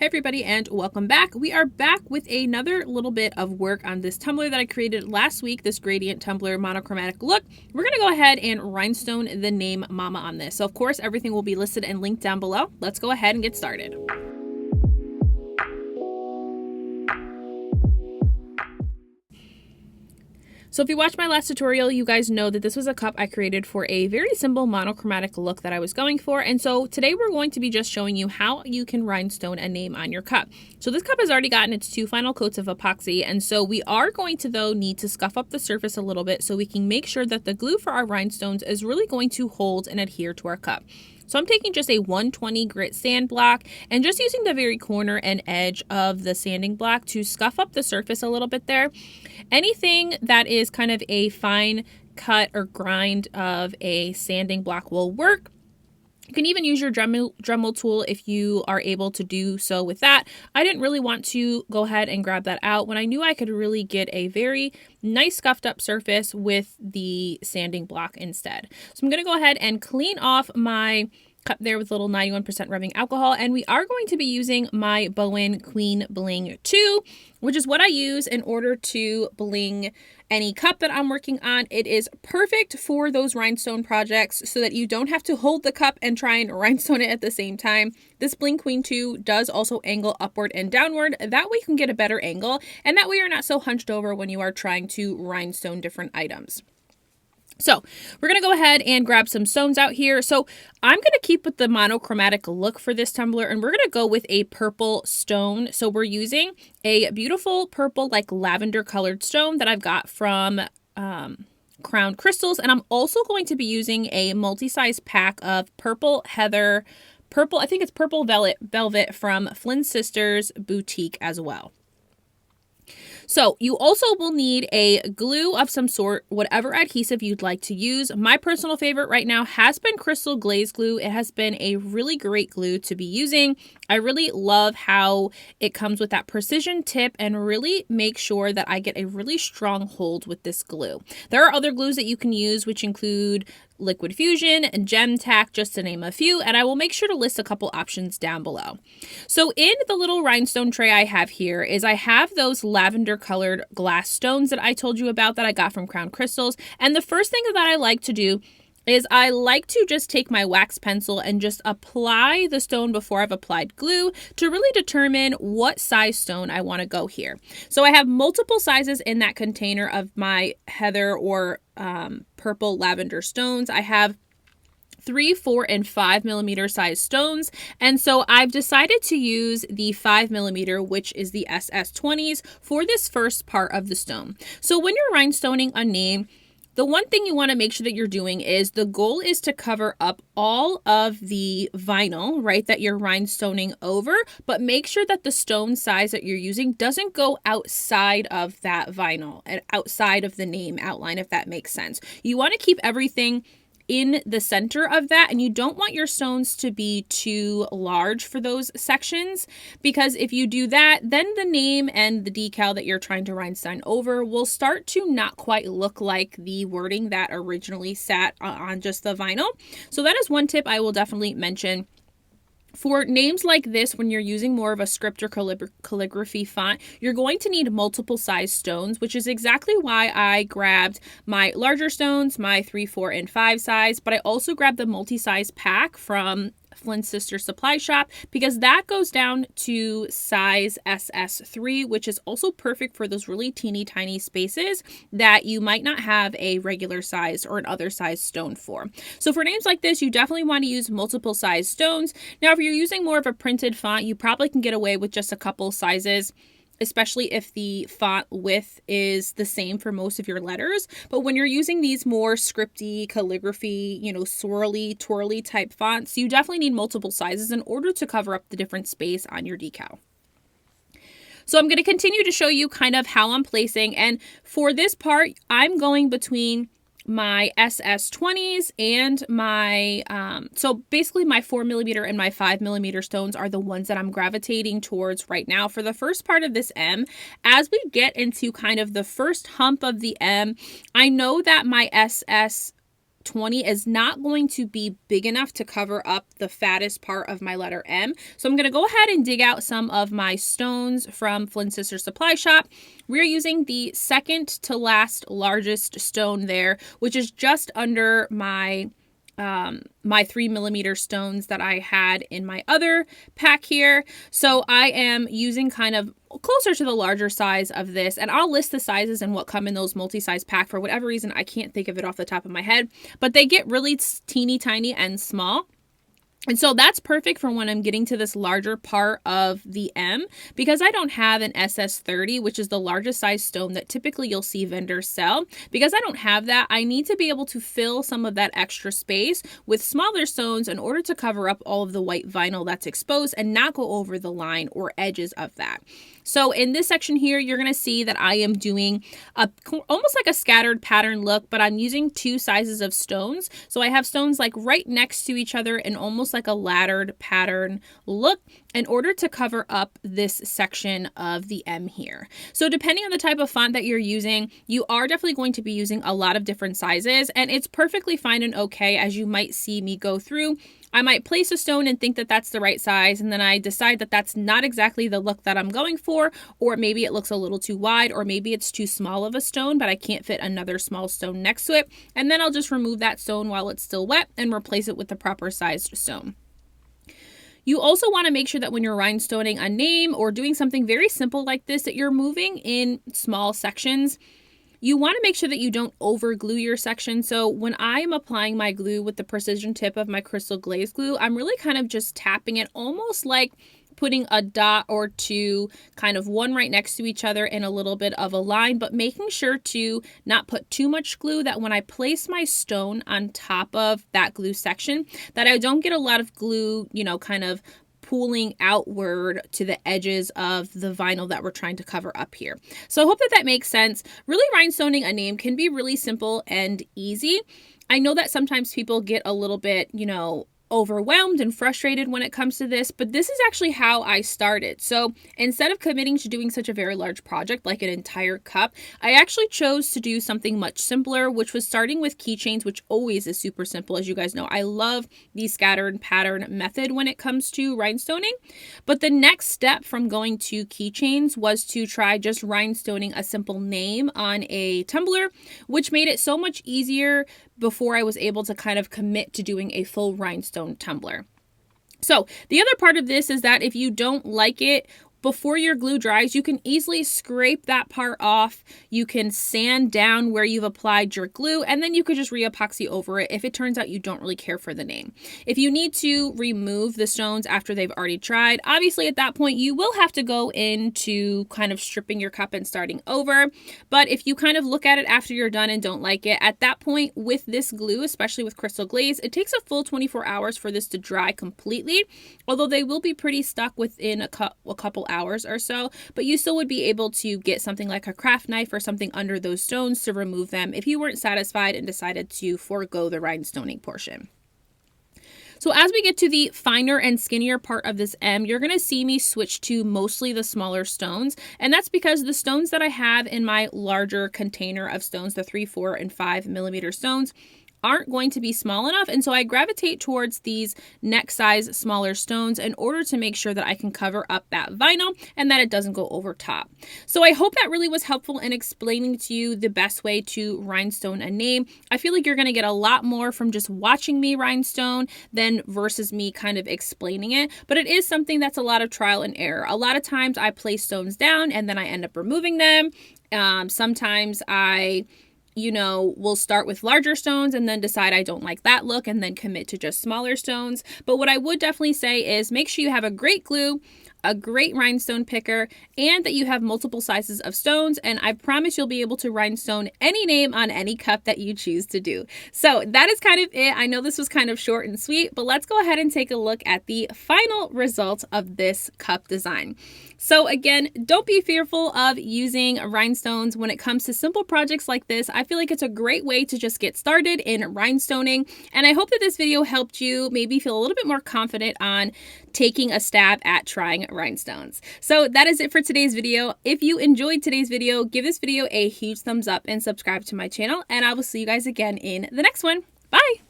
Hey everybody, and welcome back. We are back with another little bit of work on this tumbler that I created last week, this gradient tumbler monochromatic look. We're going to go ahead and rhinestone the name Mama on this. So of course, everything will be listed and linked down below. Let's go ahead and get started. So if you watched my last tutorial, you guys know that this was a cup I created for a very simple monochromatic look that I was going for. And so today we're going to be just showing you how you can rhinestone a name on your cup. So this cup has already gotten its 2 final coats of epoxy. And so we are going to, though, need to scuff up the surface a little bit so we can make sure that the glue for our rhinestones is really going to hold and adhere to our cup. So I'm taking just a 120 grit sand block and just using the very corner and edge of the sanding block to scuff up the surface a little bit there. Anything that is kind of a fine cut or grind of a sanding block will work. You can even use your Dremel tool if you are able to do so with that. I didn't really want to go ahead and grab that out when I knew I could really get a very nice scuffed up surface with the sanding block instead. So I'm going to go ahead and clean off my cup there with a little 91% rubbing alcohol, and we are going to be using my Bowen Queen Bling 2, which is what I use in order to bling any cup that I'm working on. It is perfect for those rhinestone projects so that you don't have to hold the cup and try and rhinestone it at the same time. This Bling Queen 2 does also angle upward and downward. That way you can get a better angle, and that way you're not so hunched over when you are trying to rhinestone different items. So we're going to go ahead and grab some stones out here. So I'm going to keep with the monochromatic look for this tumbler, and we're going to go with a purple stone. So we're using a beautiful purple, like lavender colored stone that I've got from Crown Crystals. And I'm also going to be using a multi-size pack of purple heather, I think it's purple velvet from Flynn Sisters Boutique as well. So you also will need a glue of some sort, whatever adhesive you'd like to use. My personal favorite right now has been Crystal Glaze Glue. It has been a really great glue to be using. I really love how it comes with that precision tip and really make sure that I get a really strong hold with this glue. There are other glues that you can use, which include Liquid Fusion and Gem Tack, just to name a few, and I will make sure to list a couple options down below. So in the little rhinestone tray I have here is I have those lavender colored glass stones that I told you about that I got from Crown Crystals, and the first thing that I like to do is I like to just take my wax pencil and just apply the stone before I've applied glue to really determine what size stone I want to go here. So I have multiple sizes in that container of my heather or purple lavender stones. I have 3, 4, and 5 millimeter size stones. And so I've decided to use the 5 millimeter, which is the SS20s, for this first part of the stone. So when you're rhinestoning a name, the one thing you want to make sure that you're doing is the goal is to cover up all of the vinyl, right, that you're rhinestoning over, but make sure that the stone size that you're using doesn't go outside of that vinyl and outside of the name outline, if that makes sense. You want to keep everything in the center of that, and you don't want your stones to be too large for those sections, because if you do that, then the name and the decal that you're trying to rhinestone over will start to not quite look like the wording that originally sat on just the vinyl. So that is one tip I will definitely mention. For names like this, when you're using more of a script or calligraphy font, you're going to need multiple size stones, which is exactly why I grabbed my larger stones, my 3, 4, and 5 size, but I also grabbed the multi-size pack from Flynn Sisters Supply Shop, because that goes down to size SS3, which is also perfect for those really teeny tiny spaces that you might not have a regular size or an other size stone for. So for names like this, you definitely want to use multiple size stones. Now, if you're using more of a printed font, you probably can get away with just a couple sizes, especially if the font width is the same for most of your letters. But when you're using these more scripty, calligraphy, swirly, twirly type fonts, you definitely need multiple sizes in order to cover up the different space on your decal. So I'm going to continue to show you kind of how I'm placing. And for this part, I'm going between my SS20s and my, so basically my 4 millimeter and my 5 millimeter stones are the ones that I'm gravitating towards right now for the first part of this M. As we get into kind of the first hump of the M, I know that my SS 20 is not going to be big enough to cover up the fattest part of my letter M. So I'm going to go ahead and dig out some of my stones from Flynn Sister Supply Shop. We're using the second to last largest stone there, which is just under my 3mm stones that I had in my other pack here. So I am using kind of closer to the larger size of this, and I'll list the sizes and what come in those multi-size pack. For whatever reason, I can't think of it off the top of my head, but they get really teeny tiny and small. And so that's perfect for when I'm getting to this larger part of the M, because I don't have an SS30, which is the largest size stone that typically you'll see vendors sell. Because I don't have that, I need to be able to fill some of that extra space with smaller stones in order to cover up all of the white vinyl that's exposed and not go over the line or edges of that. So in this section here, you're going to see that I am doing almost like a scattered pattern look, but I'm using two sizes of stones. So I have stones like right next to each other and almost like a laddered pattern look in order to cover up this section of the M here. So depending on the type of font that you're using, you are definitely going to be using a lot of different sizes, and it's perfectly fine and okay. As you might see me go through, I might place a stone and think that that's the right size, and then I decide that that's not exactly the look that I'm going for, or maybe it looks a little too wide, or maybe it's too small of a stone, but I can't fit another small stone next to it, and then I'll just remove that stone while it's still wet and replace it with the proper sized stone. You also want to make sure that when you're rhinestoning a name or doing something very simple like this, that you're moving in small sections. You want to make sure that you don't over glue your section. So when I am applying my glue with the precision tip of my crystal glaze glue, I'm really kind of just tapping it, almost like putting a dot or two, kind of one right next to each other in a little bit of a line, but making sure to not put too much glue, that when I place my stone on top of that glue section, that I don't get a lot of glue, you know, kind of pulling outward to the edges of the vinyl that we're trying to cover up here. So I hope that that makes sense. Really, rhinestoning a name can be really simple and easy. I know that sometimes people get a little bit, you know, overwhelmed and frustrated when it comes to this, but this is actually how I started. So instead of committing to doing such a very large project like an entire cup, I actually chose to do something much simpler, which was starting with keychains, which always is super simple. As you guys know, I love the scattered pattern method when it comes to rhinestoning. But the next step from going to keychains was to try just rhinestoning a simple name on a tumbler, which made it so much easier before I was able to kind of commit to doing a full rhinestone tumbler. So the other part of this is that if you don't like it, before your glue dries, you can easily scrape that part off. You can sand down where you've applied your glue, and then you could just re-epoxy over it if it turns out you don't really care for the name. If you need to remove the stones after they've already dried, obviously at that point you will have to go into kind of stripping your cup and starting over. But if you kind of look at it after you're done and don't like it, at that point with this glue, especially with crystal glaze, it takes a full 24 hours for this to dry completely, although they will be pretty stuck within a couple hours or so, but you still would be able to get something like a craft knife or something under those stones to remove them if you weren't satisfied and decided to forego the rhinestoning portion. So as we get to the finer and skinnier part of this M, you're going to see me switch to mostly the smaller stones. And that's because the stones that I have in my larger container of stones, the 3, 4, and 5mm stones, aren't going to be small enough, and so I gravitate towards these neck size smaller stones in order to make sure that I can cover up that vinyl and that it doesn't go over top. So I hope that really was helpful in explaining to you the best way to rhinestone a name. I feel like you're going to get a lot more from just watching me rhinestone than versus me kind of explaining it, but it is something that's a lot of trial and error. A lot of times I place stones down and then I end up removing them. Sometimes we'll start with larger stones and then decide I don't like that look and then commit to just smaller stones. But what I would definitely say is make sure you have a great glue, a great rhinestone picker, and that you have multiple sizes of stones, and I promise you'll be able to rhinestone any name on any cup that you choose to do. So that is kind of it. I know this was kind of short and sweet, but let's go ahead and take a look at the final result of this cup design. So again, don't be fearful of using rhinestones when it comes to simple projects like this. I feel like it's a great way to just get started in rhinestoning, and I hope that this video helped you maybe feel a little bit more confident on taking a stab at trying rhinestones. So that is it for today's video. If you enjoyed today's video, give this video a huge thumbs up and subscribe to my channel, and I will see you guys again in the next one. Bye!